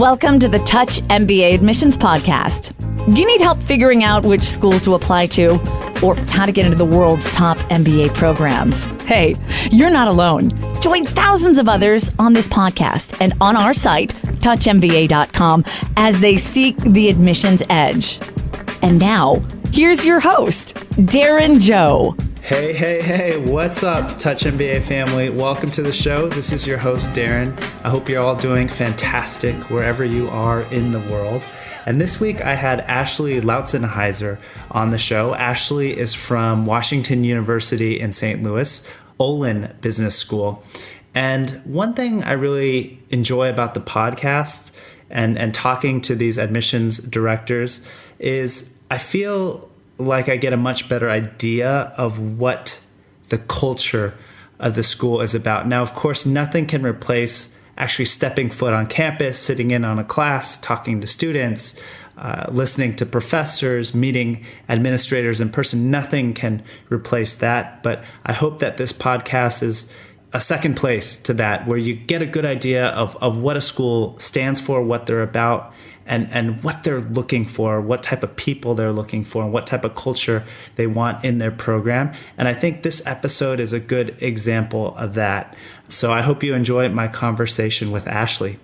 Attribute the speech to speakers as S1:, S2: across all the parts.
S1: Welcome to the Touch MBA Admissions Podcast. Do you need help figuring out which schools to apply to or how to get into the world's top MBA programs? Hey, you're not alone. Join thousands of others on this podcast and on our site, touchmba.com, as they seek the admissions edge. And now, here's your host, Darren Joe.
S2: Hey, what's up, Touch MBA family? Welcome to the show. This is your host, Darren. I hope you're all doing fantastic wherever you are in the world. And this week I had Ashley Lautzenheiser on the show. Ashley is from Washington University in St. Louis, Olin Business School. And one thing I really enjoy about the podcast and talking to these admissions directors is I feel like I get a much better idea of what the culture of the school is about. Now, of course, nothing can replace actually stepping foot on campus, sitting in on a class, talking to students, listening to professors, meeting administrators in person. Nothing can replace that. But I hope that this podcast is a second place to that, where you get a good idea of what a school stands for, what they're about, and what they're looking for, what type of people they're looking for, and what type of culture they want in their program. And I think this episode is a good example of that. So I hope you enjoy my conversation with Ashley.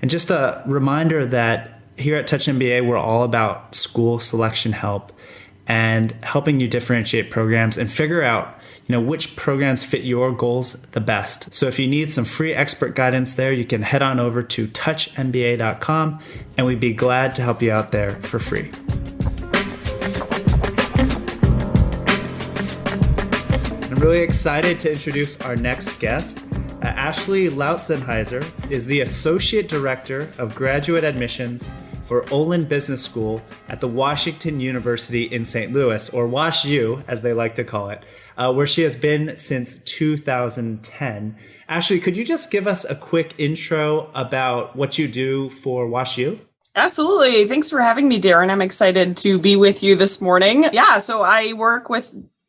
S2: And just a reminder that here at Touch MBA, we're all about school selection help and helping you differentiate programs and figure out which programs fit your goals the best. So if you need some free expert guidance there, you can head on over to touchmba.com and we'd be glad to help you out there for free. I'm really excited to introduce our next guest. Ashley Lautzenheiser is the Associate Director of Graduate Admissions for Olin Business School at the Washington University in St. Louis, or WashU, as they like to call it, where she has been since 2010. Ashley, could you just give us a quick intro about what you do for WashU?
S3: Absolutely. Thanks for having me, Darren. I'm excited to be with you this morning. Yeah, so I work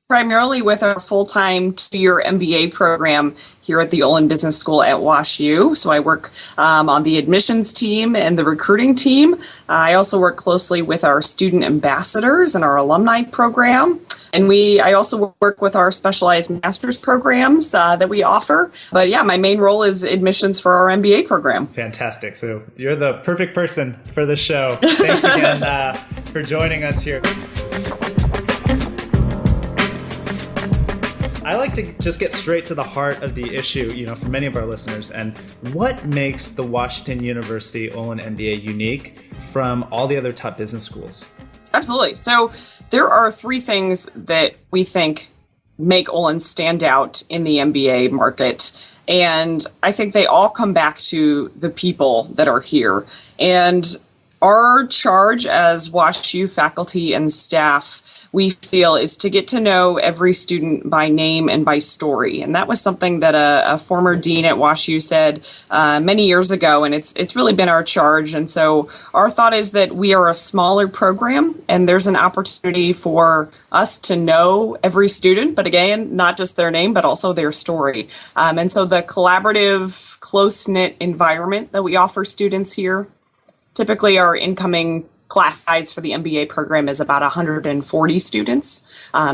S3: primarily with our full-time 2-year MBA program here at the Olin Business School at WashU. So I work on the admissions team and the recruiting team. I also work closely with our student ambassadors and our alumni program. And I also work with our specialized master's programs that we offer. But yeah, my main role is admissions for our MBA program.
S2: Fantastic. So you're the perfect person for the show. Thanks again for joining us here. I like to just get straight to the heart of the issue, for many of our listeners, and what makes the Washington University Olin MBA unique from all the other top business schools?
S3: Absolutely. So there are 3 things that we think make Olin stand out in the MBA market. And I think they all come back to the people that are here. And our charge as WashU faculty and staff, we feel, is to get to know every student by name and by story. And that was something that a former dean at WashU said many years ago, and it's really been our charge. And so our thought is that we are a smaller program, and there's an opportunity for us to know every student, but again, not just their name, but also their story. And so the collaborative, close-knit environment that we offer students here, typically our incoming class size for the MBA program is about 140 students.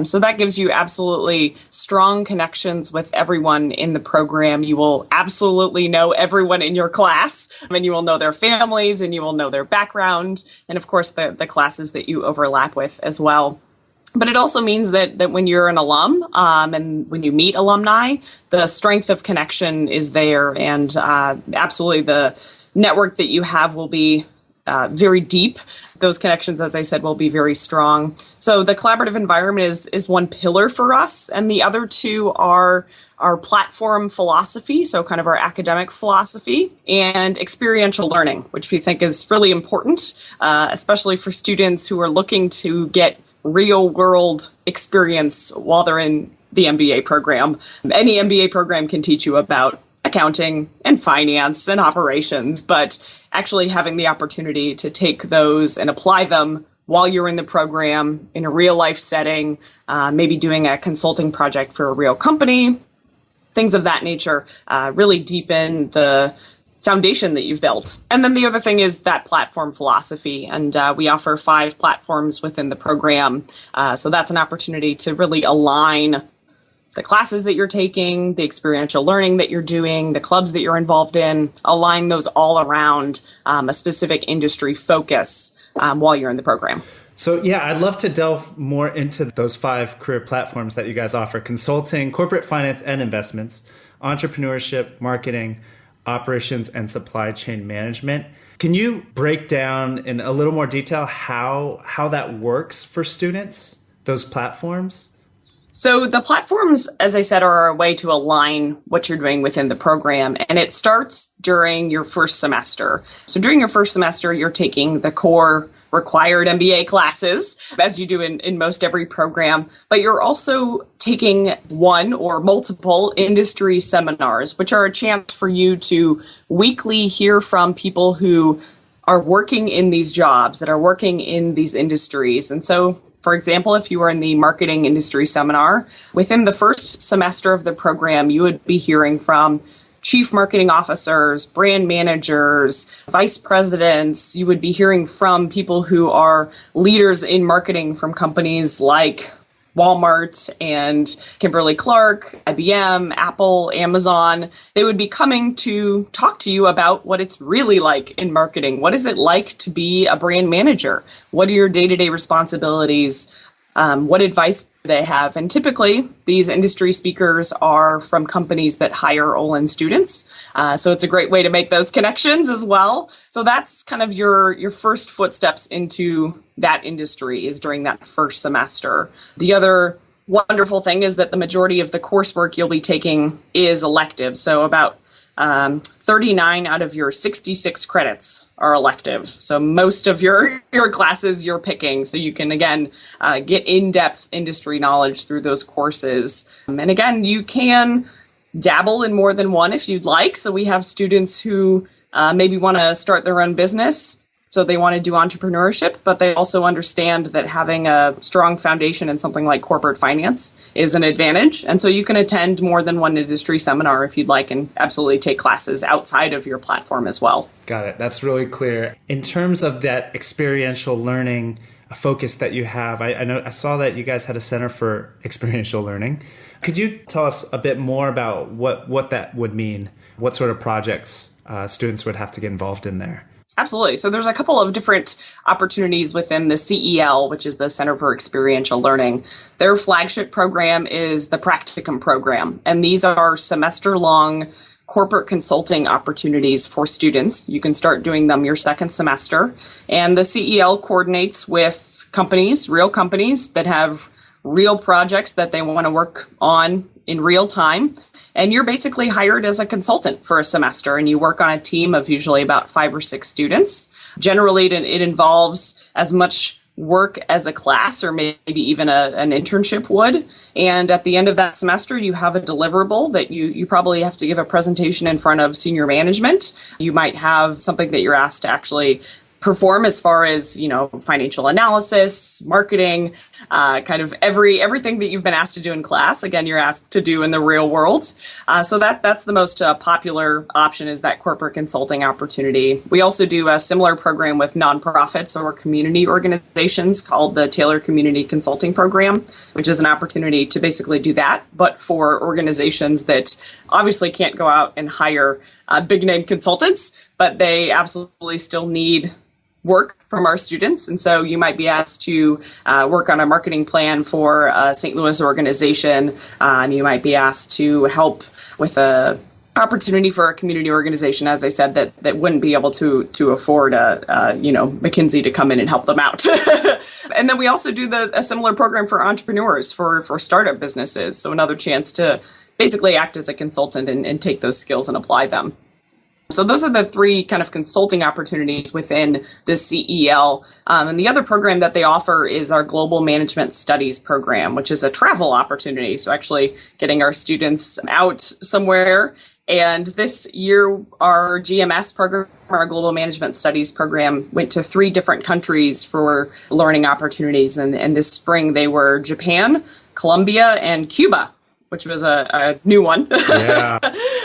S3: So that gives you absolutely strong connections with everyone in the program. You will absolutely know everyone in your class, and you will know their families, and you will know their background, and of course the classes that you overlap with as well. But it also means that when you're an alum and when you meet alumni, the strength of connection is there, and absolutely the network that you have will be very deep. Those connections, as I said, will be very strong. So the collaborative environment is one pillar for us, and the other 2 are our platform philosophy, so kind of our academic philosophy, and experiential learning, which we think is really important, especially for students who are looking to get real-world experience while they're in the MBA program. Any MBA program can teach you about accounting and finance and operations, but actually having the opportunity to take those and apply them while you're in the program in a real life setting, maybe doing a consulting project for a real company, things of that nature, really deepen the foundation that you've built. And then the other thing is that platform philosophy. And we offer 5 platforms within the program. So that's an opportunity to really align the classes that you're taking, the experiential learning that you're doing, the clubs that you're involved in, align those all around a specific industry focus while you're in the program.
S2: So yeah, I'd love to delve more into those 5 career platforms that you guys offer: consulting, corporate finance and investments, entrepreneurship, marketing, operations, and supply chain management. Can you break down in a little more detail how that works for students, those platforms?
S3: So the platforms, as I said, are a way to align what you're doing within the program. And it starts during your first semester. So during your first semester, you're taking the core required MBA classes, as you do in most every program, but you're also taking one or multiple industry seminars, which are a chance for you to weekly hear from people who are working in these jobs, that are working in these industries. And so, for example, if you are in the marketing industry seminar, within the first semester of the program, you would be hearing from chief marketing officers, brand managers, vice presidents. You would be hearing from people who are leaders in marketing from companies like Walmart and Kimberly-Clark, IBM, Apple, Amazon. They would be coming to talk to you about what it's really like in marketing. What is it like to be a brand manager? What are your day-to-day responsibilities? What advice do they have? And typically, these industry speakers are from companies that hire Olin students. So it's a great way to make those connections as well. So that's kind of your first footsteps into that industry, is during that first semester. The other wonderful thing is that the majority of the coursework you'll be taking is elective. So about 39 out of your 66 credits are elective. So most of your classes you're picking. So you can, again, get in-depth industry knowledge through those courses. And again, you can dabble in more than one if you'd like. So we have students who maybe want to start their own business. So they want to do entrepreneurship, but they also understand that having a strong foundation in something like corporate finance is an advantage. And so you can attend more than one industry seminar if you'd like, and absolutely take classes outside of your platform as well.
S2: Got it. That's really clear. In terms of that experiential learning focus that you have, I saw that you guys had a Center for Experiential Learning. Could you tell us a bit more about what that would mean? What sort of projects students would have to get involved in there?
S3: Absolutely. So there's a couple of different opportunities within the CEL, which is the Center for Experiential Learning. Their flagship program is the Practicum program, and these are semester-long corporate consulting opportunities for students. You can start doing them your second semester, and the CEL coordinates with companies, real companies that have real projects that they want to work on in real time. And you're basically hired as a consultant for a semester, and you work on a team of usually about 5 or 6 students. Generally, it involves as much work as a class or maybe even an internship would. And at the end of that semester, you have a deliverable that you probably have to give a presentation in front of senior management. You might have something that you're asked to actually perform as far as, financial analysis, marketing, kind of everything that you've been asked to do in class. Again, you're asked to do in the real world. So that's the most popular option, is that corporate consulting opportunity. We also do a similar program with nonprofits or community organizations called the Taylor Community Consulting Program, which is an opportunity to basically do that, but for organizations that obviously can't go out and hire big name consultants, but they absolutely still need work from our students. And so you might be asked to work on a marketing plan for a St. Louis organization. And you might be asked to help with a opportunity for a community organization, as I said, that wouldn't be able to afford McKinsey to come in and help them out. And then we also do a similar program for entrepreneurs, for startup businesses. So another chance to basically act as a consultant and take those skills and apply them. So those are the 3 kind of consulting opportunities within the CEL. And the other program that they offer is our Global Management Studies program, which is a travel opportunity. So actually getting our students out somewhere. And this year, our GMS program, our Global Management Studies program, went to 3 different countries for learning opportunities. And this spring, they were Japan, Colombia, and Cuba. which was a new one.
S2: Yeah.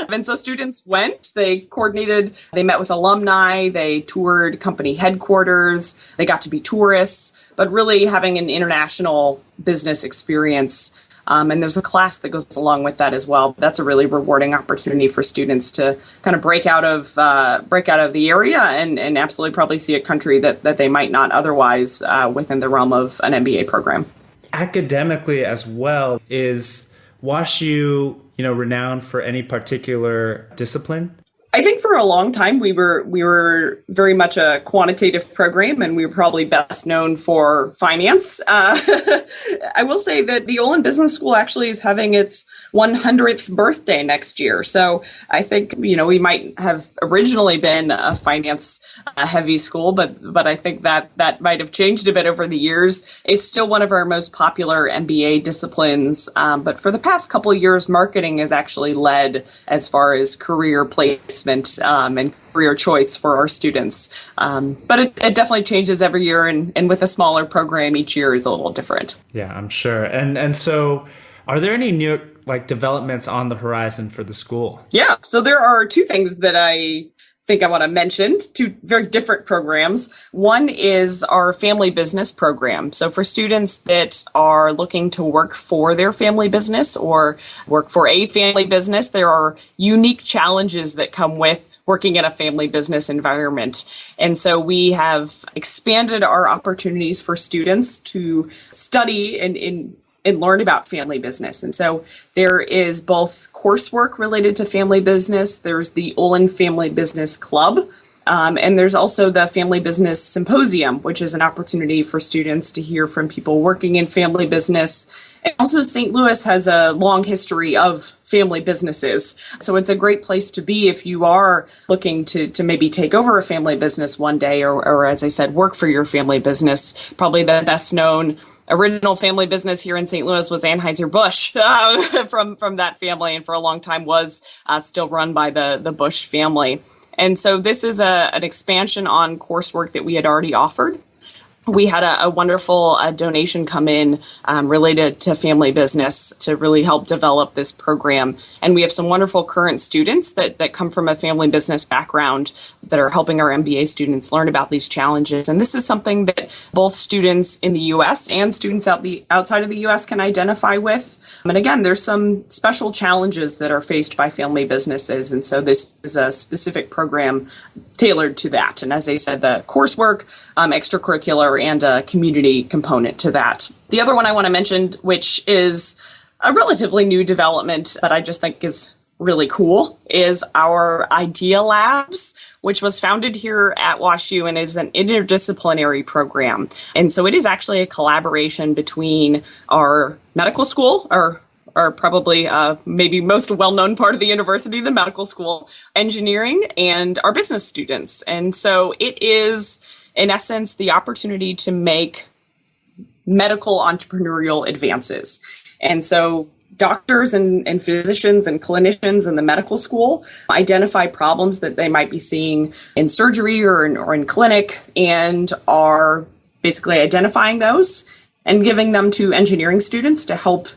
S3: And so students went, they coordinated, they met with alumni, they toured company headquarters, they got to be tourists, but really having an international business experience. And there's a class that goes along with that as well. That's a really rewarding opportunity for students to kind of break out of the area and absolutely probably see a country that they might not otherwise within the realm of an MBA program.
S2: Academically as well, is WashU, renowned for any particular discipline?
S3: I think for a long time we were very much a quantitative program, and we were probably best known for finance. I will say that the Olin Business School actually is having its 100th birthday next year. So I think we might have originally been a finance heavy school, but I think that might have changed a bit over the years. It's still one of our most popular MBA disciplines, but for the past couple of years, marketing has actually led as far as career placement and career choice for our students. But it definitely changes every year, and with a smaller program, each year is a little different.
S2: Yeah, I'm sure. And so are there any new developments on the horizon for the school?
S3: Yeah, so there are two things that I think I want to mention, two very different programs. One is our family business program. So for students that are looking to work for their family business or work for a family business, there are unique challenges that come with working in a family business environment. And so we have expanded our opportunities for students to study and learn about family business. And so there is both coursework related to family business. There's the Olin Family Business Club. And there's also the Family Business Symposium, which is an opportunity for students to hear from people working in family business. And also St. Louis has a long history of family businesses. So it's a great place to be if you are looking to maybe take over a family business one day, or as I said, work for your family business. Probably the best known original family business here in St. Louis was Anheuser-Busch from that family, and for a long time was still run by the Busch family. And so this is an expansion on coursework that we had already offered. We had a wonderful donation come in related to family business to really help develop this program. And we have some wonderful current students that come from a family business background that are helping our MBA students learn about these challenges. And this is something that both students in the U.S. and students outside of the U.S. can identify with. And again, there's some special challenges that are faced by family businesses. And so this is a specific program tailored to that. And as I said, the coursework, extracurricular, and a community component to that. The other one I want to mention, which is a relatively new development that I just think is really cool, is our Idea Labs, which was founded here at WashU and is an interdisciplinary program. And so it is actually a collaboration between our medical school, or probably maybe most well-known part of the university, the medical school, engineering, and our business students. And so it is, in essence, the opportunity to make medical entrepreneurial advances. And so doctors and physicians and clinicians in the medical school identify problems that they might be seeing in surgery or in clinic, and are basically identifying those and giving them to engineering students to help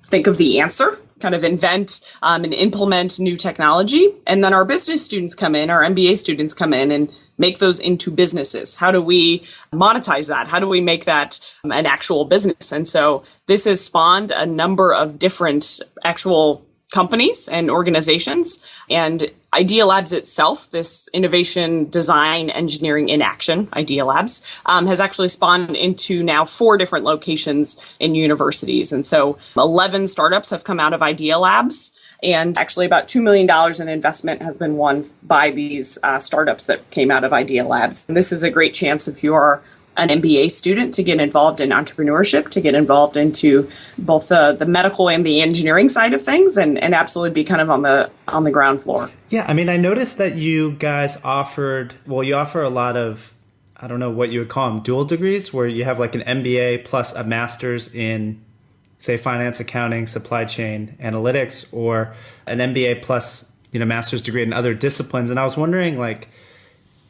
S3: think of the answer, kind of invent and implement new technology. And then our business students come in, our MBA students come in and make those into businesses. How do we monetize that? How do we make that an actual business? And so this has spawned a number of different actual companies and organizations. And Idea Labs itself, this innovation, design, engineering in action, Idea Labs, has actually spawned into now 4 different locations in universities. And so 11 startups have come out of Idea Labs. And actually about $2 million in investment has been won by these startups that came out of Idea Labs. And this is a great chance if you are an MBA student to get involved in entrepreneurship, to get involved into both the medical and the engineering side of things, and absolutely be kind of on the ground floor.
S2: Yeah, I mean, I noticed that you guys you offer a lot of, I don't know what you would call them, dual degrees, where you have like an MBA plus a master's in, say, finance, accounting, supply chain, analytics, or an MBA plus, master's degree in other disciplines. And I was wondering,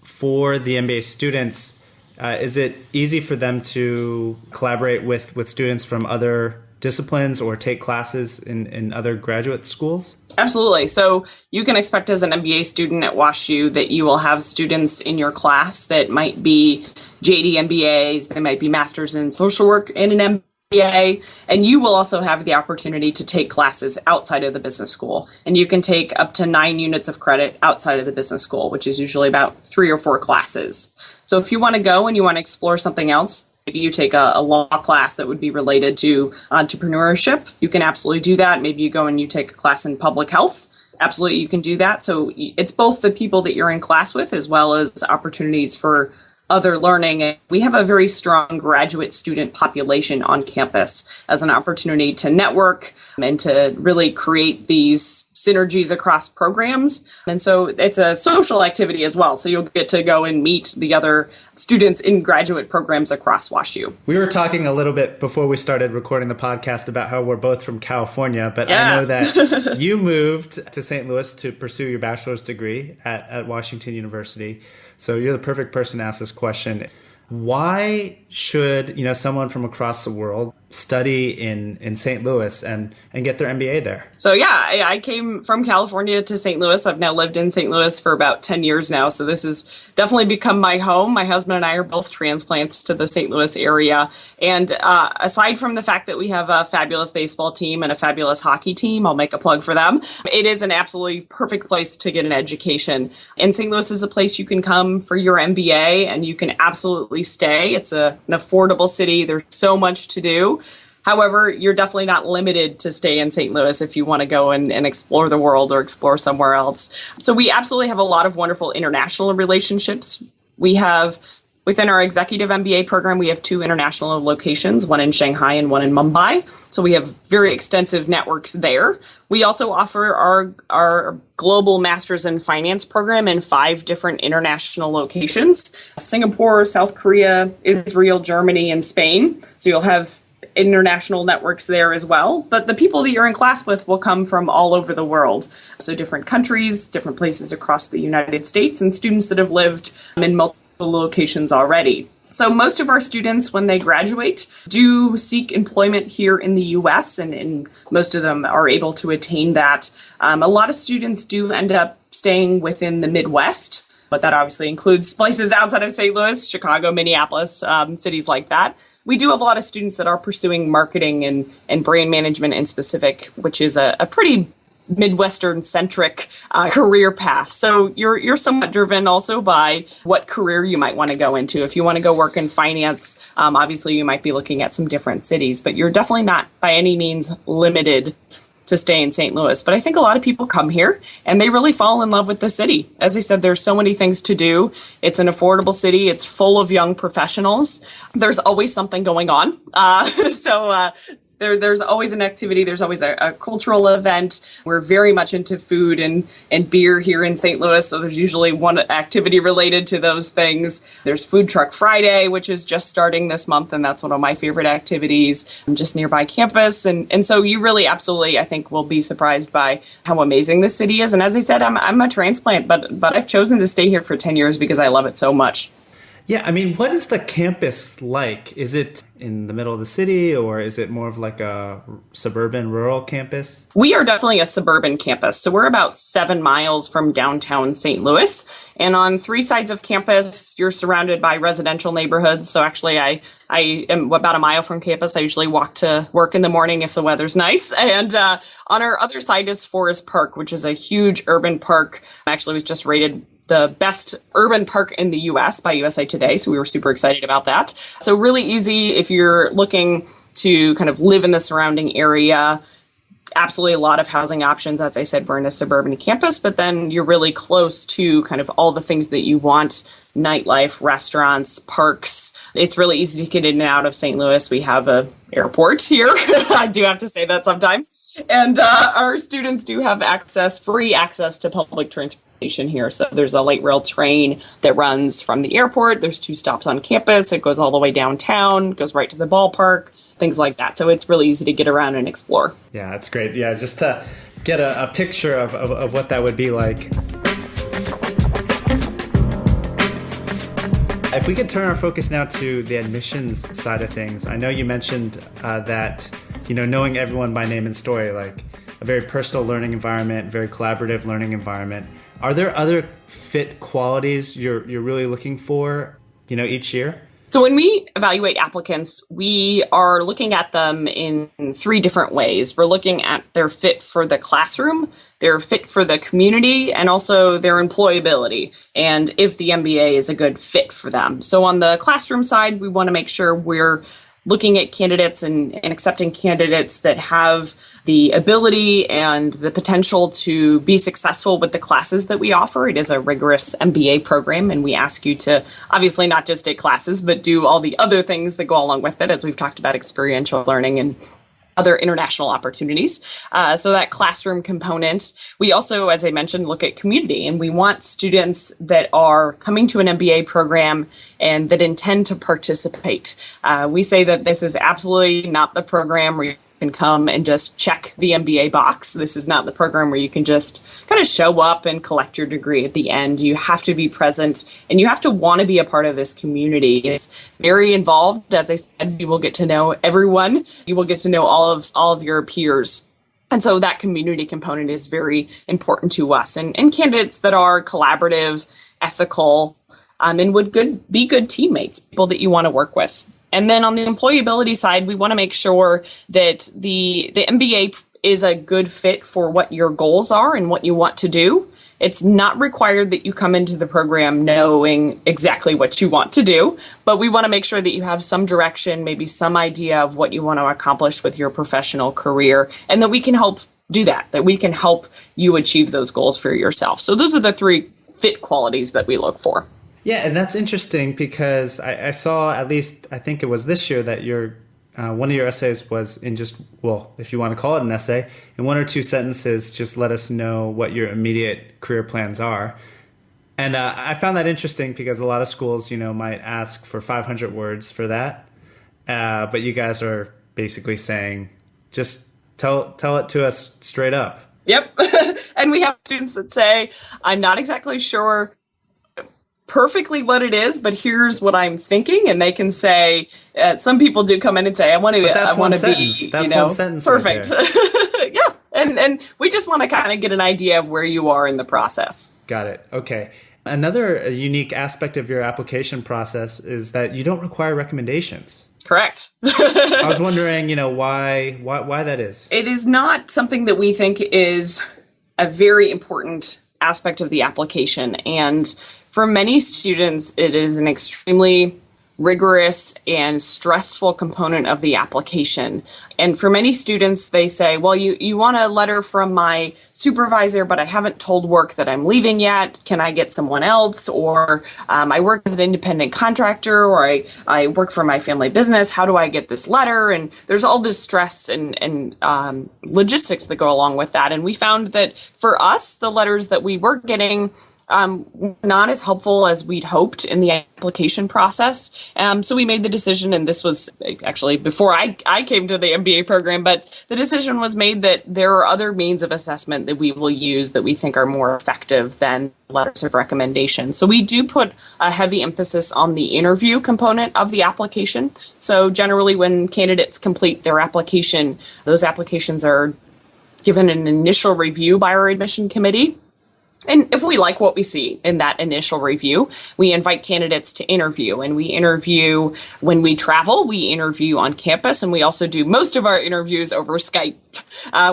S2: for the MBA students, is it easy for them to collaborate with students from other disciplines or take classes in other graduate schools?
S3: Absolutely. So you can expect as an MBA student at WashU that you will have students in your class that might be JD MBAs, they might be masters in social work in an MBA, and you will also have the opportunity to take classes outside of the business school. And you can take up to 9 units of credit outside of the business school, which is usually about 3 or 4 classes. So if you want to go and you want to explore something else, maybe you take a law class that would be related to entrepreneurship, you can absolutely do that. Maybe you go and you take a class in public health. Absolutely, you can do that. So it's both the people that you're in class with as well as opportunities for other learning. And we have a very strong graduate student population on campus as an opportunity to network and to really create these synergies across programs. And so it's a social activity as well. So you'll get to go and meet the other students in graduate programs across WashU.
S2: We were talking a little bit before we started recording the podcast about how we're both from California, but
S3: Yeah.
S2: I know that you moved to St. Louis to pursue your bachelor's degree at Washington University. So you're the perfect person to ask this question. Why should, someone from across the world study in St. Louis and get their MBA there?
S3: So yeah, I came from California to St. Louis. I've now lived in St. Louis for about 10 years now. So this has definitely become my home. My husband and I are both transplants to the St. Louis area. And aside from the fact that we have a fabulous baseball team and a fabulous hockey team, I'll make a plug for them. It is an absolutely perfect place to get an education. And St. Louis is a place you can come for your MBA and you can absolutely stay. It's an affordable city. There's so much to do. However, you're definitely not limited to stay in St. Louis if you want to go and explore the world or explore somewhere else. So we absolutely have a lot of wonderful international relationships. We have, within our executive MBA program, we have 2 international locations, one in Shanghai and one in Mumbai. So we have very extensive networks there. We also offer our global Masters in Finance program in 5 different international locations: Singapore, South Korea, Israel, Germany, and Spain. So you'll have international networks there as well. But the people that you're in class with will come from all over the world. So different countries, different places across the United States, and students that have lived in multiple locations already. So most of our students, when they graduate, do seek employment here in the U.S., and most of them are able to attain that. A lot of students do end up staying within the Midwest, but that obviously includes places outside of St. Louis, Chicago, Minneapolis, cities like that. We do have a lot of students that are pursuing marketing and brand management in specific, which is a pretty Midwestern-centric career path. So you're somewhat driven also by what career you might want to go into. If you want to go work in finance, obviously you might be looking at some different cities, but you're definitely not by any means limited to stay in St. Louis. But I think a lot of people come here and they really fall in love with the city. As I said, there's so many things to do. It's an affordable city. It's full of young professionals. There's always something going on. There's always an activity. There's always a cultural event. We're very much into food and beer here in St. Louis. So there's usually one activity related to those things. There's Food Truck Friday, which is just starting this month. And that's one of my favorite activities just nearby campus. And so you really absolutely, I think, will be surprised by how amazing this city is. And as I said, I'm a transplant, but I've chosen to stay here for 10 years because I love it so much.
S2: Yeah, I mean, what is the campus like? Is it in the middle of the city, or is it more of like a suburban, rural campus?
S3: We are definitely a suburban campus. So we're about 7 miles from downtown St. Louis. And on 3 sides of campus, you're surrounded by residential neighborhoods. So actually, I am about a mile from campus. I usually walk to work in the morning if the weather's nice. And on our other side is Forest Park, which is a huge urban park. Actually, it was just rated the best urban park in the U.S. by USA Today. So we were super excited about that. So really easy if you're looking to kind of live in the surrounding area. Absolutely a lot of housing options. As I said, we're in a suburban campus, but then you're really close to kind of all the things that you want: nightlife, restaurants, parks. It's really easy to get in and out of St. Louis. We have an airport here. I do have to say that sometimes. And our students do have free access to public transportation here. So there's a light rail train that runs from the airport. There's 2 stops on campus. It goes all the way downtown, goes right to the ballpark, things like that. So it's really easy to get around and explore.
S2: Yeah, that's great. Yeah, just to get a picture of what that would be like. If we could turn our focus now to the admissions side of things. I know you mentioned that knowing everyone by name and story, like a very personal learning environment, very collaborative learning environment. Are there other fit qualities you're really looking for, each year?
S3: So when we evaluate applicants, we are looking at them in 3 different ways. We're looking at their fit for the classroom, their fit for the community, and also their employability, and if the MBA is a good fit for them. So on the classroom side, we want to make sure we're looking at candidates and accepting candidates that have the ability and the potential to be successful with the classes that we offer. It is a rigorous MBA program, and we ask you to obviously not just take classes, but do all the other things that go along with it, as we've talked about experiential learning and other international opportunities. So that classroom component. We also, as I mentioned, look at community, and we want students that are coming to an MBA program and that intend to participate. We say that this is absolutely not the program where you can come and just check the MBA box. This is not the program where you can just kind of show up and collect your degree at the end. You have to be present, and you have to want to be a part of this community. It's very involved. As I said, you will get to know everyone. You will get to know all of your peers. And so that community component is very important to us. And candidates that are collaborative, ethical, and would be good teammates, people that you want to work with. And then on the employability side, we want to make sure that the MBA is a good fit for what your goals are and what you want to do. It's not required that you come into the program knowing exactly what you want to do, but we want to make sure that you have some direction, maybe some idea of what you want to accomplish with your professional career, and that we can help do that we can help you achieve those goals for yourself. So those are the 3 fit qualities that we look for.
S2: Yeah, and that's interesting because I saw, at least I think it was this year, that one of your essays was in just, well, if you want to call it an essay, in 1 or 2 sentences, just let us know what your immediate career plans are. And I found that interesting because a lot of schools, might ask for 500 words for that. But you guys are basically saying, just tell it to us straight up.
S3: Yep. And we have students that say, I'm not exactly sure perfectly what it is, but here's what I'm thinking. And they can say, some people do come in and say, I want to be,
S2: that's one sentence.
S3: Perfect.
S2: Right.
S3: Yeah. And we just want to kind of get an idea of where you are in the process.
S2: Got it. Okay. Another unique aspect of your application process is that you don't require recommendations.
S3: Correct.
S2: I was wondering, why that is.
S3: It is not something that we think is a very important aspect of the application. And for many students, it is an extremely rigorous and stressful component of the application. And for many students, they say, well, you want a letter from my supervisor, but I haven't told work that I'm leaving yet. Can I get someone else? Or I work as an independent contractor, or I work for my family business. How do I get this letter? And there's all this stress and logistics that go along with that. And we found that for us, the letters that we were getting not as helpful as we'd hoped in the application process. So we made the decision, and this was actually before I came to the MBA program, but the decision was made that there are other means of assessment that we will use that we think are more effective than letters of recommendation. So we do put a heavy emphasis on the interview component of the application. So generally when candidates complete their application, those applications are given an initial review by our admission committee. And if we like what we see in that initial review, we invite candidates to interview. And we interview when we travel, we interview on campus, and we also do most of our interviews over Skype,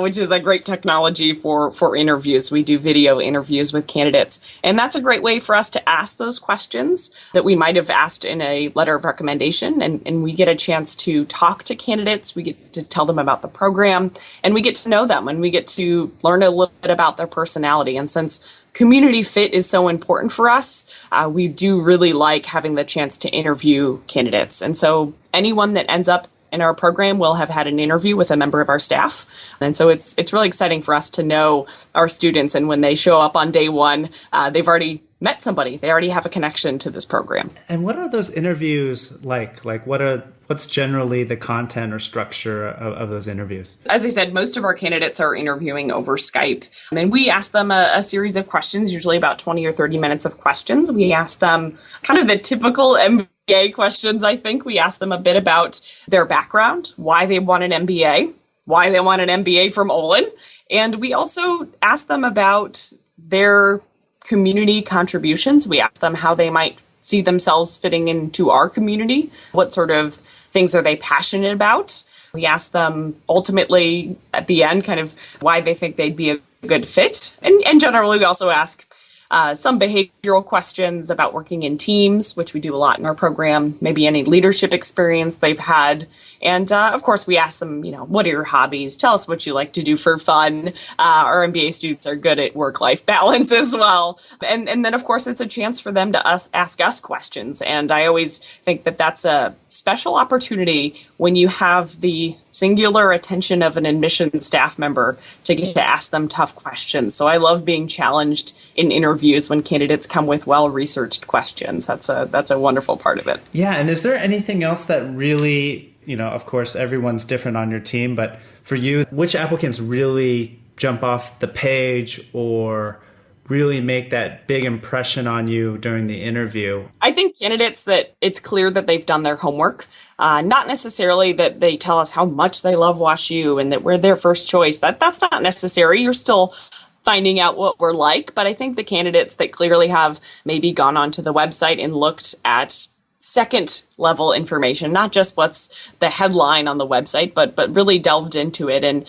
S3: which is a great technology for interviews. We do video interviews with candidates. And that's a great way for us to ask those questions that we might have asked in a letter of recommendation. And we get a chance to talk to candidates. We get to tell them about the program, and we get to know them, and we get to learn a little bit about their personality. And since community fit is so important for us, we do really like having the chance to interview candidates. And so anyone that ends up in our program will have had an interview with a member of our staff. And so it's really exciting for us to know our students. And when they show up on day one, they've already met somebody. They already have a connection to this program.
S2: And what are those interviews like? What's generally the content or structure of those interviews? As
S3: I said, most of our candidates are interviewing over Skype. And we ask them a series of questions, usually about 20 or 30 minutes of questions. We ask them kind of the typical MBA questions, I think. We ask them a bit about their background, why they want an MBA. why they want an MBA from Olin. And we also ask them about their community contributions. We ask them how they might see themselves fitting into our community. What sort of things are they passionate about? We ask them ultimately at the end kind of why they think they'd be a good fit. And generally, we also ask some behavioral questions about working in teams, which we do a lot in our program, maybe any leadership experience they've had. And of course, we ask them, what are your hobbies? Tell us what you like to do for fun. Our MBA students are good at work-life balance as well. And then, of course, it's a chance for them to ask us questions. And I always think that that's a special opportunity when you have the singular attention of an admissions staff member to get to ask them tough questions. So I love being challenged in interviews when candidates come with well-researched questions. That's a wonderful part of it.
S2: Yeah, and is there anything else that really, of course, everyone's different on your team, but for you, which applicants really jump off the page or really make that big impression on you during the interview?
S3: I think candidates that it's clear that they've done their homework, not necessarily that they tell us how much they love WashU and that we're their first choice. That's not necessary. You're still finding out what we're like. But I think the candidates that clearly have maybe gone onto the website and looked at second level information, not just what's the headline on the website, but really delved into it. And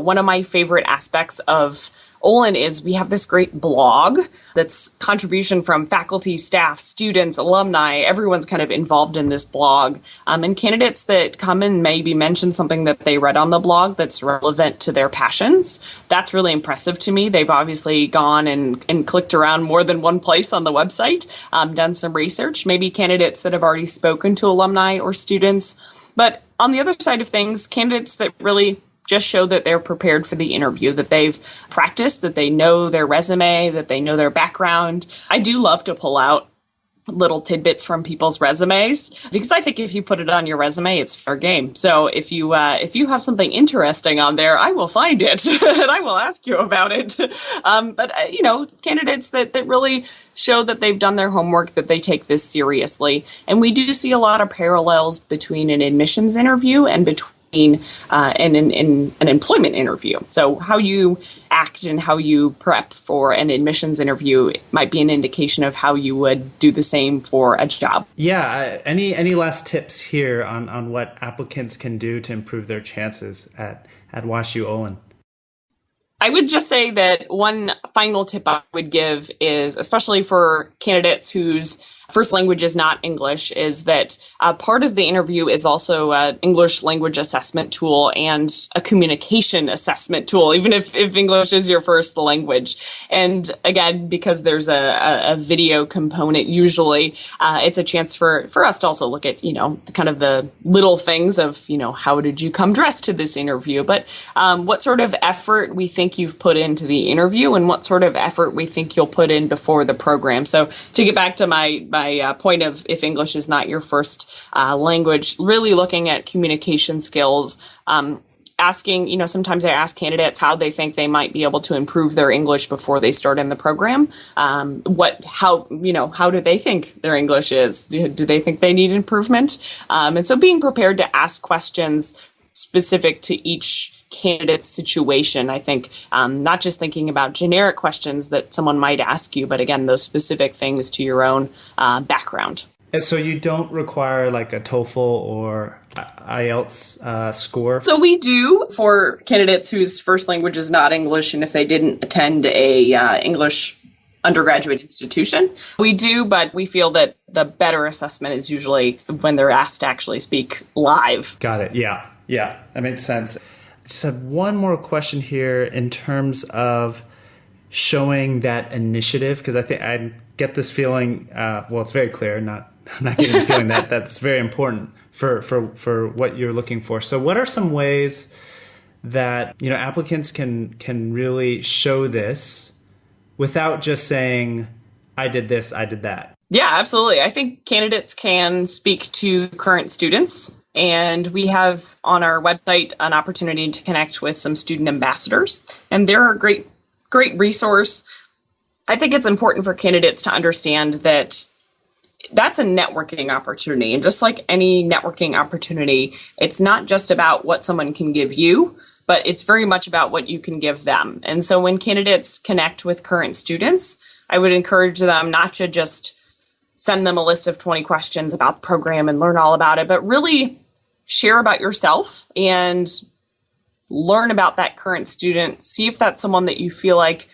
S3: one of my favorite aspects of Olin is we have this great blog that's contribution from faculty, staff, students, alumni. Everyone's kind of involved in this blog. And candidates that come and maybe mention something that they read on the blog that's relevant to their passions. That's really impressive to me. They've obviously gone and clicked around more than one place on the website, done some research, maybe candidates that have already spoken to alumni or students. But on the other side of things, candidates that really just show that they're prepared for the interview, that they've practiced, that they know their resume, that they know their background. I do love to pull out little tidbits from people's resumes because I think if you put it on your resume, it's fair game. So if you have something interesting on there, I will find it and I will ask you about it. But candidates that really show that they've done their homework, that they take this seriously. And we do see a lot of parallels between an admissions interview and between in an employment interview. So how you act and how you prep for an admissions interview might be an indication of how you would do the same for a job.
S2: Yeah. Any last tips here on what applicants can do to improve their chances at WashU Olin?
S3: I would just say that one final tip I would give is, especially for candidates whose first language is not English, is that part of the interview is also an English language assessment tool and a communication assessment tool, even if English is your first language. And again, because there's a video component, usually it's a chance for us to also look at, kind of the little things of, how did you come dressed to this interview? But what sort of effort we think you've put into the interview and what sort of effort we think you'll put in before the program. So to get back to my point of if English is not your first language, really looking at communication skills, asking, sometimes I ask candidates how they think they might be able to improve their English before they start in the program. How do they think their English is? Do they think they need improvement? And so being prepared to ask questions specific to each candidate situation, I think, not just thinking about generic questions that someone might ask you, but again, those specific things to your own background.
S2: And so you don't require like a TOEFL or IELTS score?
S3: So we do for candidates whose first language is not English, and if they didn't attend a English undergraduate institution. We do, but we feel that the better assessment is usually when they're asked to actually speak live.
S2: Got it. Yeah, that makes sense. Just have one more question here in terms of showing that initiative, because I think I get this feeling, it's very clear, I'm not getting the feeling that that's very important for what you're looking for. So what are some ways that, applicants can really show this without just saying, I did this, I did that?
S3: Yeah, absolutely. I think candidates can speak to current students. And we have on our website an opportunity to connect with some student ambassadors. And they're a great resource. I think it's important for candidates to understand that that's a networking opportunity. And just like any networking opportunity, it's not just about what someone can give you, but it's very much about what you can give them. And so when candidates connect with current students, I would encourage them not to just send them a list of 20 questions about the program and learn all about it, but really share about yourself and learn about that current student. See if that's someone that you feel like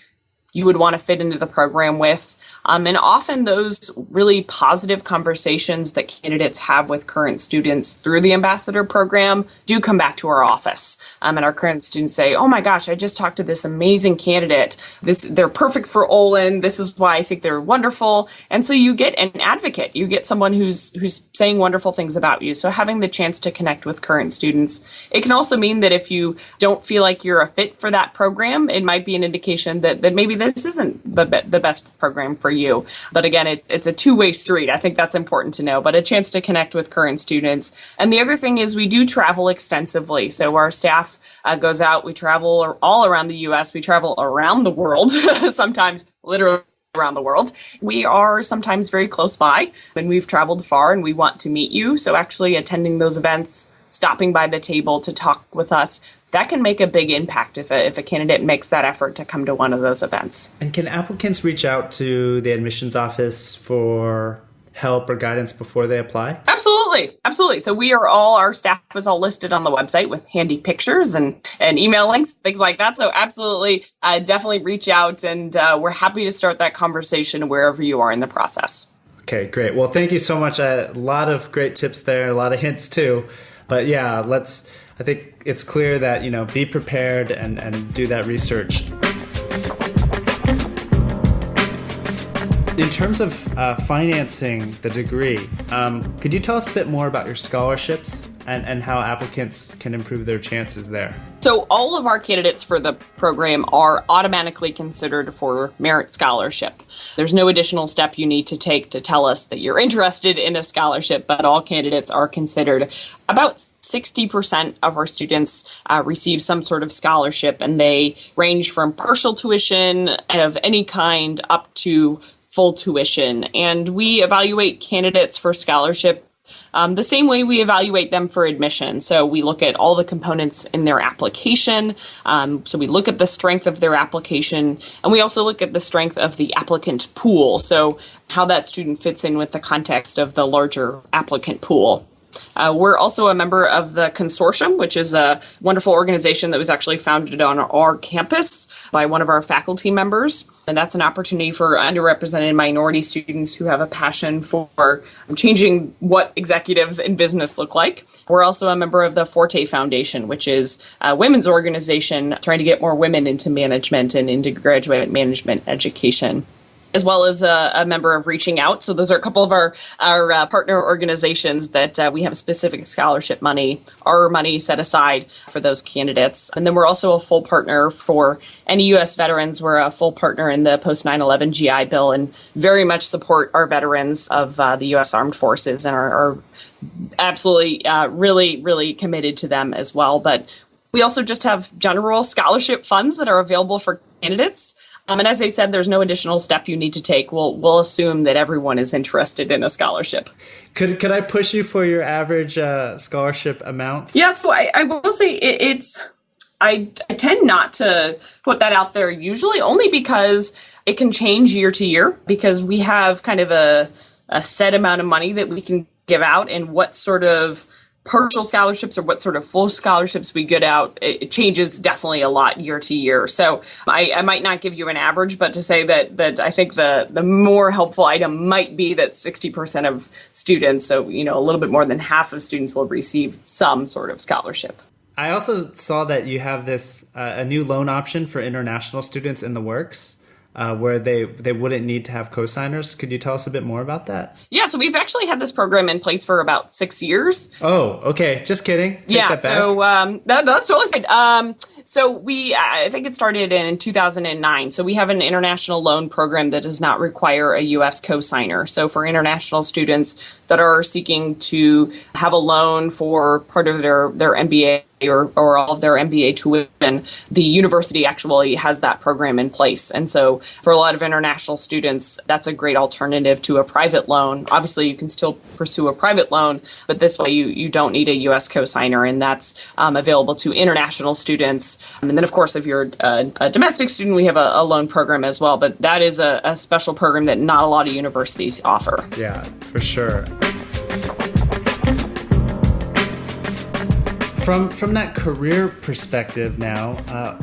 S3: you would want to fit into the program with. And often those really positive conversations that candidates have with current students through the ambassador program do come back to our office. And our current students say, oh my gosh, I just talked to this amazing candidate. They're perfect for Olin. This is why I think they're wonderful. And so you get an advocate. You get someone who's saying wonderful things about you. So having the chance to connect with current students. It can also mean that if you don't feel like you're a fit for that program, it might be an indication that maybe this isn't the best program for you. But again, it's a two-way street. I think that's important to know, but a chance to connect with current students. And the other thing is we do travel extensively. So our staff goes out, we travel all around the US, we travel around the world, sometimes literally around the world. We are sometimes very close by when we've traveled far and we want to meet you. So actually attending those events, stopping by the table to talk with us, that can make a big impact if a candidate makes that effort to come to one of those events.
S2: And can applicants reach out to the admissions office for help or guidance before they apply?
S3: Absolutely. Absolutely. So our staff is all listed on the website with handy pictures and email links, things like that. So absolutely, definitely reach out, and we're happy to start that conversation wherever you are in the process.
S2: Okay, great. Well, thank you so much. A lot of great tips there, a lot of hints too. But yeah, I think it's clear that, be prepared and do that research. In terms of financing the degree, could you tell us a bit more about your scholarships and how applicants can improve their chances there?
S3: So all of our candidates for the program are automatically considered for merit scholarship. There's no additional step you need to take to tell us that you're interested in a scholarship, but all candidates are considered. About 60% of our students receive some sort of scholarship, and they range from partial tuition of any kind up to full tuition. And we evaluate candidates for scholarship the same way we evaluate them for admission. So we look at all the components in their application. So we look at the strength of their application, and we also look at the strength of the applicant pool. So how that student fits in with the context of the larger applicant pool. We're also a member of the consortium, which is a wonderful organization that was actually founded on our campus by one of our faculty members. And that's an opportunity for underrepresented minority students who have a passion for changing what executives in business look like. We're also a member of the Forte Foundation, which is a women's organization trying to get more women into management and into graduate management education, as well as a member of Reaching Out. So those are a couple of our partner organizations that we have specific scholarship money, our money set aside for those candidates. And then we're also a full partner for any U.S. veterans. We're a full partner in the post 9/11 GI Bill and very much support our veterans of the U.S. Armed Forces and are absolutely really, really committed to them as well. But we also just have general scholarship funds that are available for candidates. And as I said, there's no additional step you need to take. We'll assume that everyone is interested in a scholarship.
S2: Could I push you for your average scholarship amounts?
S3: Yeah, so I will say I tend not to put that out there usually, only because it can change year to year, because we have kind of a set amount of money that we can give out, and what sort of partial scholarships or what sort of full scholarships we get out, it changes definitely a lot year to year. So I might not give you an average, but to say that I think the more helpful item might be that 60% of students, so a little bit more than half of students, will receive some sort of scholarship.
S2: I also saw that you have this a new loan option for international students in the works. Where they wouldn't need to have cosigners. Could you tell us a bit more about that?
S3: Yeah, so we've actually had this program in place for about 6 years.
S2: Oh, okay. Just kidding. Take that back.
S3: So that's totally fine. So I think it started in 2009. So we have an international loan program that does not require a U.S. cosigner. So for international students that are seeking to have a loan for part of their MBA or all of their MBA tuition, the university actually has that program in place. And so for a lot of international students, that's a great alternative to a private loan. Obviously, you can still pursue a private loan, but this way you don't need a U.S. cosigner, and that's available to international students. And then, of course, if you're a domestic student, we have a loan program as well, but that is a special program that not a lot of universities offer.
S2: Yeah, for sure. From that career perspective now,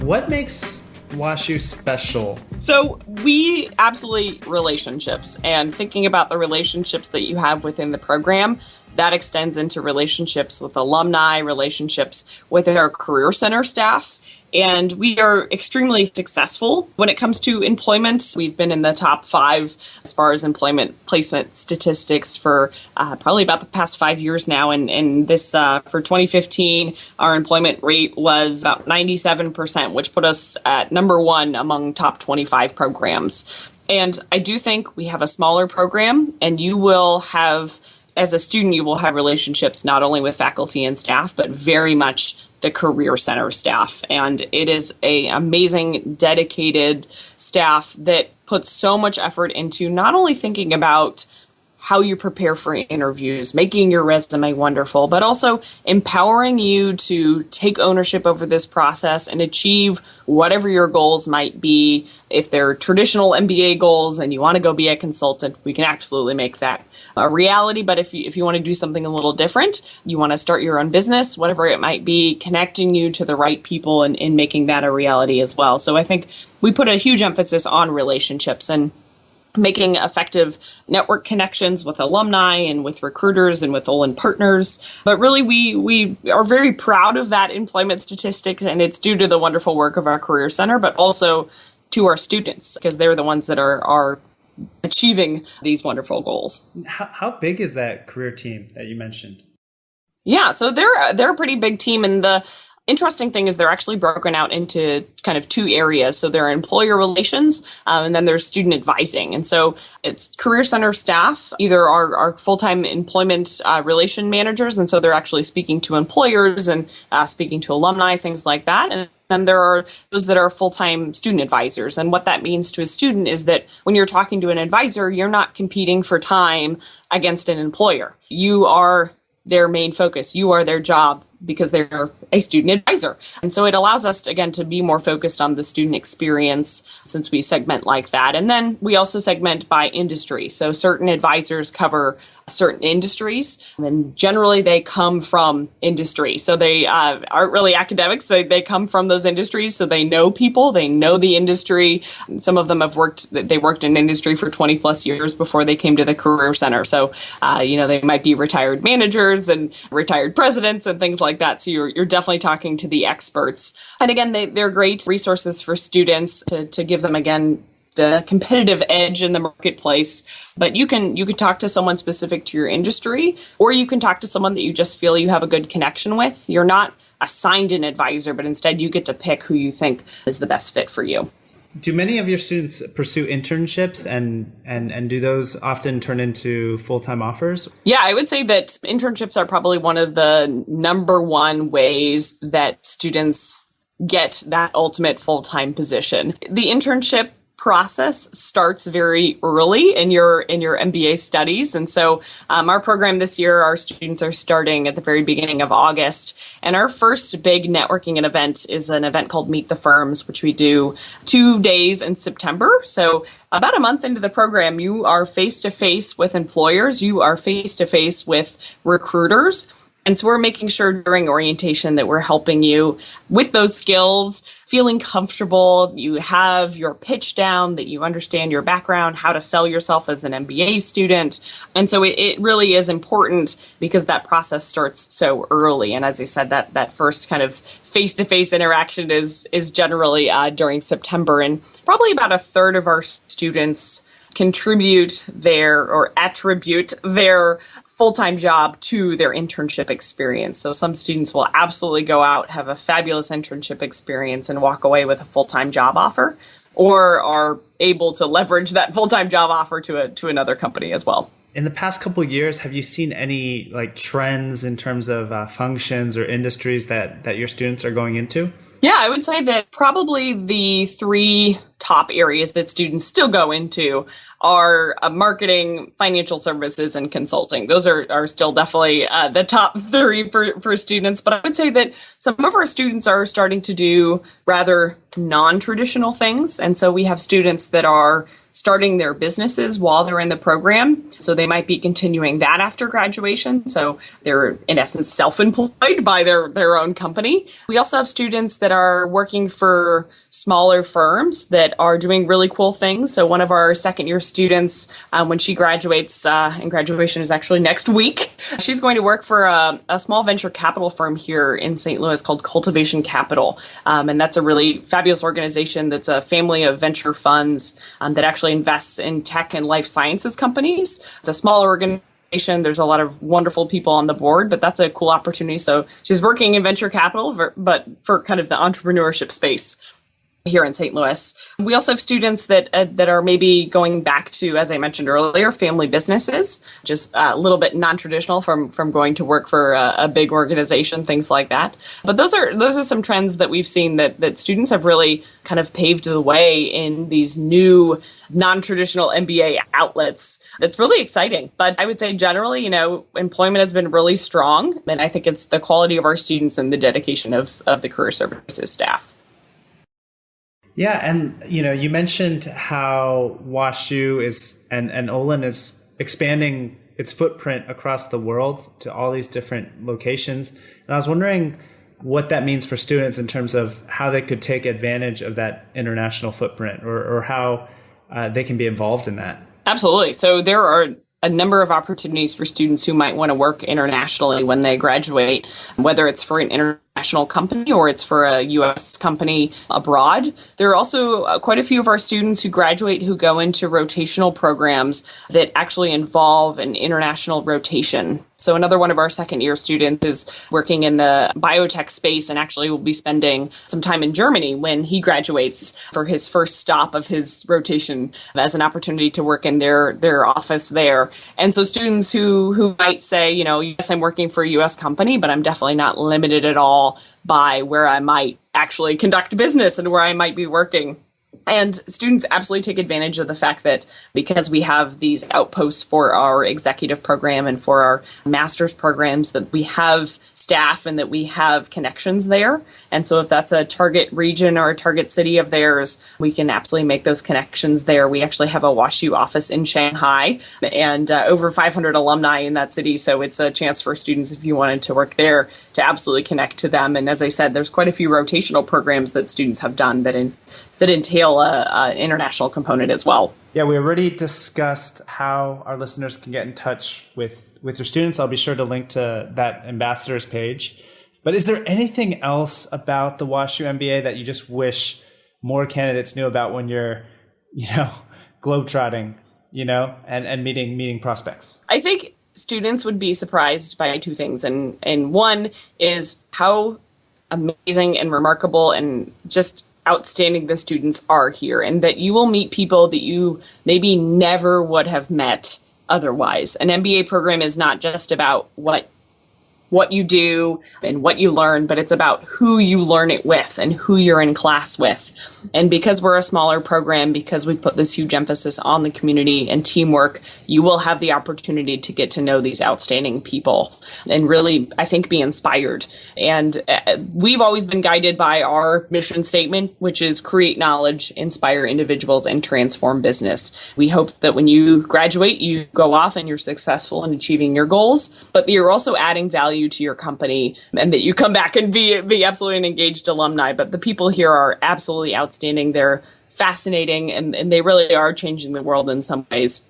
S2: what makes WashU special?
S3: So we absolutely relationships, and thinking about the relationships that you have within the program, that extends into relationships with alumni, relationships with our Career Center staff. And we are extremely successful when it comes to employment. We've been in the top 5 as far as employment placement statistics for probably about the past 5 years now. And this for 2015, our employment rate was about 97%, which put us at number 1 among top 25 programs. And I do think we have a smaller program, and you will have, as a student, you will have relationships not only with faculty and staff, but very much the Career Center staff. And it is an amazing, dedicated staff that puts so much effort into not only thinking about how you prepare for interviews, making your resume wonderful, but also empowering you to take ownership over this process and achieve whatever your goals might be. If they're traditional MBA goals and you want to go be a consultant, we can absolutely make that a reality. But if you want to do something a little different, you want to start your own business, whatever it might be, connecting you to the right people and making that a reality as well. So I think we put a huge emphasis on relationships and making effective network connections with alumni and with recruiters and with Olin partners. But really, we are very proud of that employment statistic, and it's due to the wonderful work of our Career Center, but also to our students, because they're the ones that are achieving these wonderful goals.
S2: How big is that career team that you mentioned?
S3: Yeah, so they're a pretty big team, and the interesting thing is they're actually broken out into kind of 2 areas. So there are employer relations, and then there's student advising. And so it's Career Center staff, either our full-time employment relation managers, and so they're actually speaking to employers and speaking to alumni, things like that. And then there are those that are full-time student advisors. And what that means to a student is that when you're talking to an advisor, you're not competing for time against an employer. You are their main focus. You are their job because they're a student advisor. And so it allows us, again, to be more focused on the student experience since we segment like that. And then we also segment by industry. So certain advisors cover certain industries, and generally they come from industry. So they aren't really academics. They come from those industries. So they know people, they know the industry. Some of them worked in industry for 20 plus years before they came to the Career Center. So, they might be retired managers and retired presidents and things like that. So you're definitely talking to the experts. And again, they're great resources for students to give them, again, the competitive edge in the marketplace. But you can talk to someone specific to your industry, or you can talk to someone that you just feel you have a good connection with. You're not assigned an advisor, but instead you get to pick who you think is the best fit for you.
S2: Do many of your students pursue internships and do those often turn into full-time offers?
S3: Yeah, I would say that internships are probably one of the number 1 ways that students get that ultimate full-time position. The internship process starts very early in your MBA studies. And so our program this year, our students are starting at the very beginning of August. And our first big networking event is an event called Meet the Firms, which we do 2 days in September. So about a month into the program, you are face-to-face with employers. You are face-to-face with recruiters. And so we're making sure during orientation that we're helping you with those skills, feeling comfortable, you have your pitch down, that you understand your background, how to sell yourself as an MBA student. And so it really is important because that process starts so early. And as I said, that first kind of face-to-face interaction is generally during September. And probably about a third of our students contribute or attribute their full-time job to their internship experience. So some students will absolutely go out, have a fabulous internship experience, and walk away with a full-time job offer, or are able to leverage that full-time job offer to another company as well.
S2: In the past couple of years, have you seen any like trends in terms of functions or industries that your students are going into?
S3: Yeah, I would say that probably the three top areas that students still go into are marketing, financial services, and consulting. Those are still definitely the top three for students. But I would say that some of our students are starting to do rather non-traditional things. And so we have students that are starting their businesses while they're in the program. So they might be continuing that after graduation. So they're in essence self-employed by their own company. We also have students that are working for smaller firms that are doing really cool things. So one of our second year students, when she graduates, and graduation is actually next week, she's going to work for a small venture capital firm here in St. Louis called Cultivation Capital. And that's a really fabulous organization that's a family of venture funds that actually invests in tech and life sciences companies. It's a small organization. There's a lot of wonderful people on the board, but that's a cool opportunity. So she's working in venture capital, but for kind of the entrepreneurship space here in St. Louis. We also have students that are maybe going back to, as I mentioned earlier, family businesses, just a little bit non-traditional from going to work for a big organization, things like that. But those are some trends that we've seen that students have really kind of paved the way in these new non-traditional MBA outlets. That's really exciting. But I would say generally, employment has been really strong. And I think it's the quality of our students and the dedication of the career services staff.
S2: Yeah, and you mentioned how WashU is and Olin is expanding its footprint across the world to all these different locations. And I was wondering what that means for students in terms of how they could take advantage of that international footprint or how they can be involved in that.
S3: Absolutely. So there are a number of opportunities for students who might want to work internationally when they graduate, whether it's for an international company or it's for a U.S. company abroad. There are also quite a few of our students who graduate who go into rotational programs that actually involve an international rotation. So another one of our second year students is working in the biotech space and actually will be spending some time in Germany when he graduates for his first stop of his rotation as an opportunity to work in their office there. And so students who might say, yes, I'm working for a US company, but I'm definitely not limited at all by where I might actually conduct business and where I might be working. And students absolutely take advantage of the fact that because we have these outposts for our executive program and for our master's programs, that we have staff and that we have connections there. And so if that's a target region or a target city of theirs, we can absolutely make those connections there. We actually have a WashU office in Shanghai and over 500 alumni in that city. So it's a chance for students, if you wanted to work there, to absolutely connect to them. And as I said, there's quite a few rotational programs that students have done that entail an international component as well.
S2: Yeah, we already discussed how our listeners can get in touch with your students. I'll be sure to link to that ambassadors page. But is there anything else about the WashU MBA that you just wish more candidates knew about when you're, globetrotting, and meeting prospects?
S3: I think students would be surprised by two things. And one is how amazing and remarkable and just outstanding the students are here, and that you will meet people that you maybe never would have met otherwise. An MBA program is not just about what you do and what you learn, but it's about who you learn it with and who you're in class with. And because we're a smaller program, because we put this huge emphasis on the community and teamwork, you will have the opportunity to get to know these outstanding people and really, I think, be inspired. And we've always been guided by our mission statement, which is create knowledge, inspire individuals, and transform business. We hope that when you graduate, you go off and you're successful in achieving your goals, but that you're also adding value to your company and that you come back and be absolutely an engaged alumni. But the people here are absolutely outstanding. They're fascinating and they really are changing the world in some ways.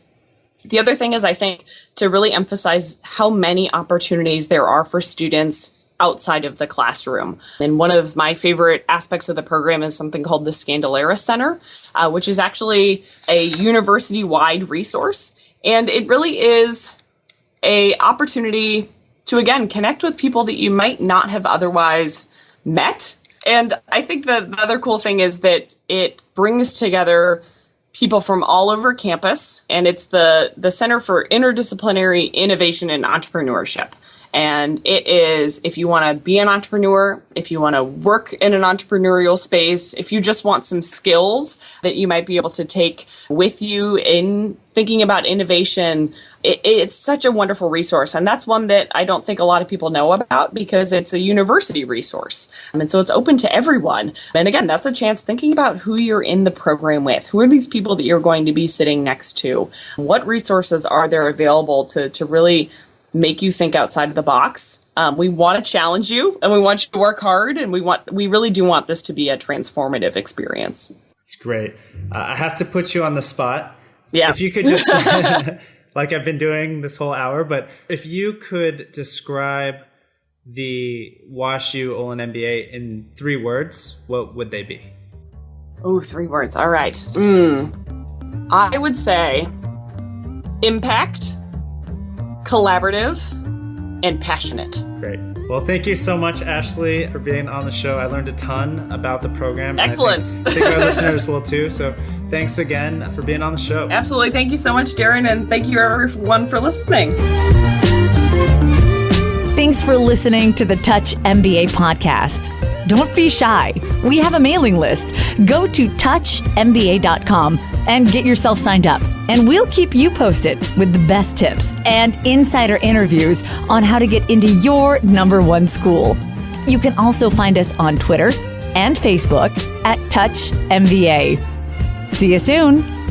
S3: The other thing is, I think, to really emphasize how many opportunities there are for students outside of the classroom. And one of my favorite aspects of the program is something called the Scandalaris Center, which is actually a university-wide resource. And it really is an opportunity to, again, connect with people that you might not have otherwise met. And I think the other cool thing is that it brings together people from all over campus, and it's the Center for Interdisciplinary Innovation and Entrepreneurship. And it is, if you want to be an entrepreneur, if you want to work in an entrepreneurial space, if you just want some skills that you might be able to take with you in thinking about innovation, it's such a wonderful resource. And that's one that I don't think a lot of people know about because it's a university resource. And so it's open to everyone. And again, that's a chance thinking about who you're in the program with. Who are these people that you're going to be sitting next to? What resources are there available to really make you think outside of the box? We want to challenge you, and we want you to work hard, and we really do want this to be a transformative experience.
S2: It's great. I have to put you on the spot.
S3: Yes.
S2: If you could just, like I've been doing this whole hour, but if you could describe the WashU Olin MBA in 3 words, what would they be?
S3: Oh, 3 words. All right. I would say impact, collaborative, and passionate.
S2: Great. Well, thank you so much, Ashley, for being on the show. I learned a ton about the program.
S3: Excellent.
S2: I think our listeners will too. So thanks again for being on the show.
S3: Absolutely. Thank you so much, Darren, and thank you everyone for listening.
S1: Thanks for listening to the Touch MBA podcast. Don't be shy. We have a mailing list. Go to touchmba.com and get yourself signed up. And we'll keep you posted with the best tips and insider interviews on how to get into your #1 school. You can also find us on Twitter and Facebook at Touch MBA. See you soon.